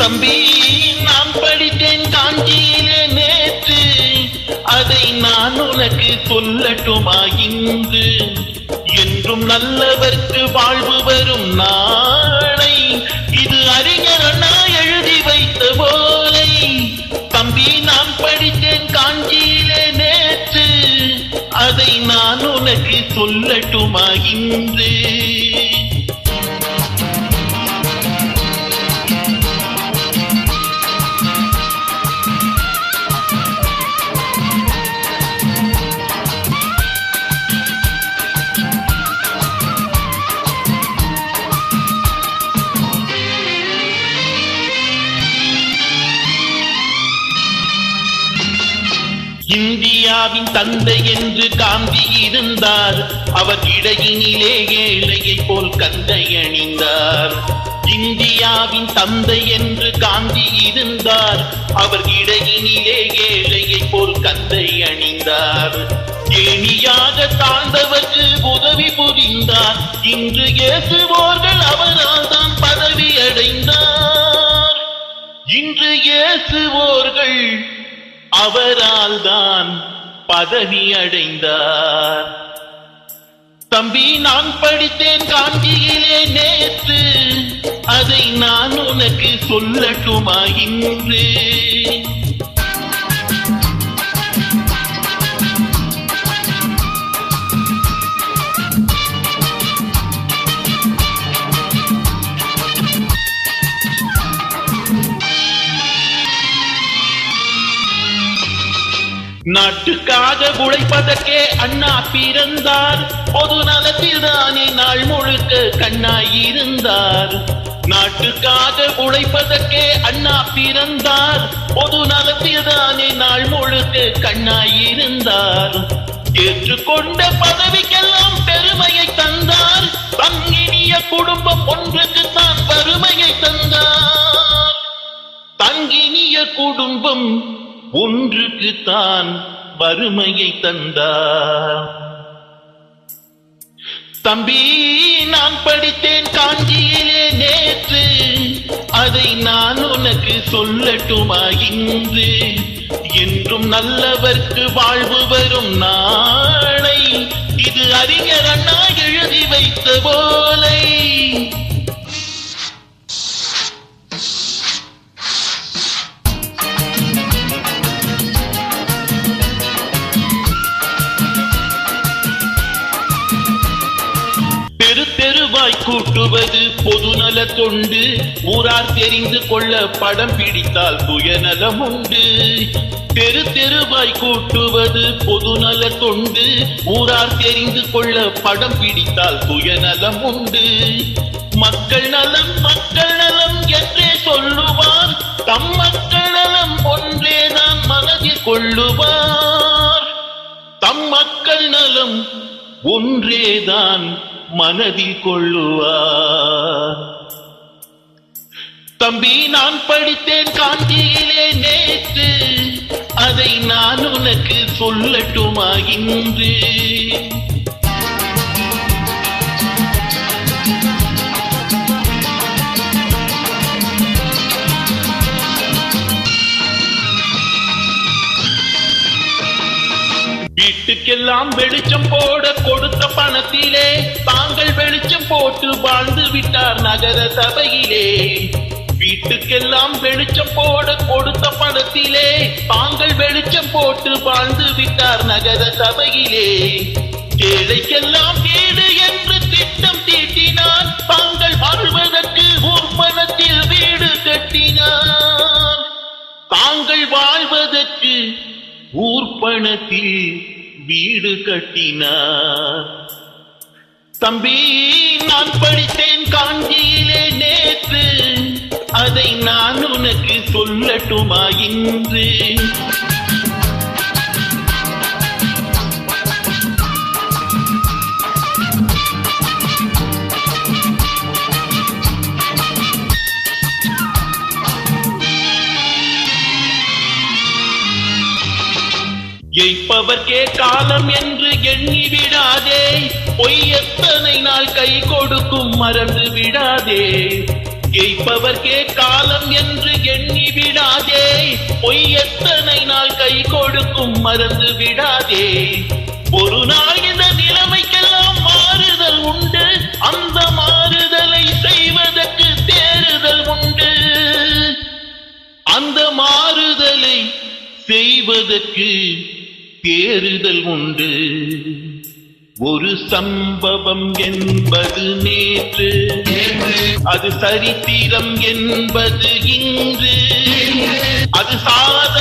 தம்பி நான் படித்தேன் காஞ்சியிலே நேற்று, அதை நான் உனக்கு சொல்லட்டுமா இன்று? என்றும் நல்லவர்க்கு வாழ்வு வரும் நாளை, இது அறிஞர் அண்ணா எழுதி வைத்த போலை. தம்பி நான் படித்தேன் காஞ்சியிலே நேற்று, அதை நான் உனக்கு சொல்லட்டுமா இன்று? இந்தியாவின் தந்தை என்று காந்தி இருந்தார், அவர் இடையினிலே ஏழையை போல் கந்தை அணிந்தார். இந்தியாவின் தந்தை என்று காந்தி இருந்தார், அவர் இடையினிலே ஏழையை போல் கந்தை அணிந்தார். ஏணியாக தாழ்ந்தவருக்கு உதவி புரிந்தார், இன்று இயேசுவோர்கள் அவரால் தான் பதவி அடைந்தார். இன்று இயேசுவோர்கள் அவரால் தான் பதவி அடைந்தார். தம்பி நான் படித்தேன் காஞ்சியிலே நேற்று, அதை நான் உனக்கு சொல்லட்டுமா இன்று? நாட்டுக்காக உழைப்பதற்கே அண்ணா பிறந்தார், பொது நலத்தில் தானே நாள் முழுக்க கண்ணாயிருந்தார். நாட்டுக்காக உழைப்பதற்கே அண்ணா பிறந்தார், பொது நலத்தில் தானே நாள் முழுக்க கண்ணாயிருந்தார். ஏற்றுக்கொண்ட பதவிக்கெல்லாம் பெருமையை தந்தார், தங்கினிய குடும்பம் ஒன்றுக்கு தான் வறுமையை தந்தார். தங்கினிய குடும்பம் ஒன்றுக்கு தான் வறுமையை தந்தார். தம்பி நான் படித்தேன் காஞ்சியிலே நேற்று, அதை நான் உனக்கு சொல்லட்டுமா இன்று? என்றும் நல்லவர்க்கு வாழ்வு வரும் நாளை, இது அறிஞர் அண்ணா எழுதி வைத்த போலை. தெருவாய் கூட்டுவது பொதுநல தொண்டு, ஊரார் தெரிந்து கொள்ள படம் பிடித்தால் சுயநலம் உண்டு. தெருவாய் கூட்டுவது பொதுநல தொண்டு, ஊரார் தெரிந்து கொள்ள படம் பிடித்தால் சுயநலம் உண்டு. மக்கள் நலம் என்றே சொல்லுவார், தம் மக்கள் நலம் ஒன்றேதான் மனதில் கொள்ளுவார். தம் மக்கள் நலம் ஒன்றேதான் மனதில் கொள்ளுவார். தம்பி நான் படித்தேன் காஞ்சியிலே நேற்று, அதை நான் உனக்கு சொல்லட்டுமா இன்று? வீட்டுக்கெல்லாம் வெளிச்சம் போட கொடுத்த பணத்திலே தாங்கள் வெளிச்சம் போட்டு வாழ்ந்து விட்டார் நகர சபையிலே. வீட்டுக்கெல்லாம் வெளிச்சம் போட கொடுத்த பணத்திலே தாங்கள் வெளிச்சம் போட்டு வாழ்ந்து விட்டார் நகர சபையிலே. ஏழைக்கெல்லாம் வீடு என்று திட்டம் தீட்டினார், தாங்கள் வாழ்வதற்கு ஊர் பணத்தில் வீடு கட்டினார். தாங்கள் வாழ்வதற்கு ஊர் பணத்தில் வீடு கட்டினார். தம்பி நான் படித்தேன் காஞ்சியிலே நேற்று, அதை நான் உனக்கு சொல்லட்டுமா இன்று? ஜெயிப்பவர்க்கே காலம் என்று எண்ணி விடாதே, பொய் எத்தனை நாள் கை கொடுக்கும் மறந்து விடாதே. ஜெயிப்பவர்க்கே காலம் என்று எண்ணி விடாதே, பொய் எத்தனை நாள் கை கொடுக்கும் மறந்து விடாதே. ஒரு நாள் இந்த நிலைமைக்கெல்லாம் மாறுதல் உண்டு, அந்த மாறுதலை செய்வதற்கு தேறுதல் உண்டு. அந்த மாறுதலை செய்வதற்கு தேறுதல் உண்டு. ஒரு சம்பவம் என்பது நேற்று, அது சரித்திரம் என்பது இன்று, அது சாத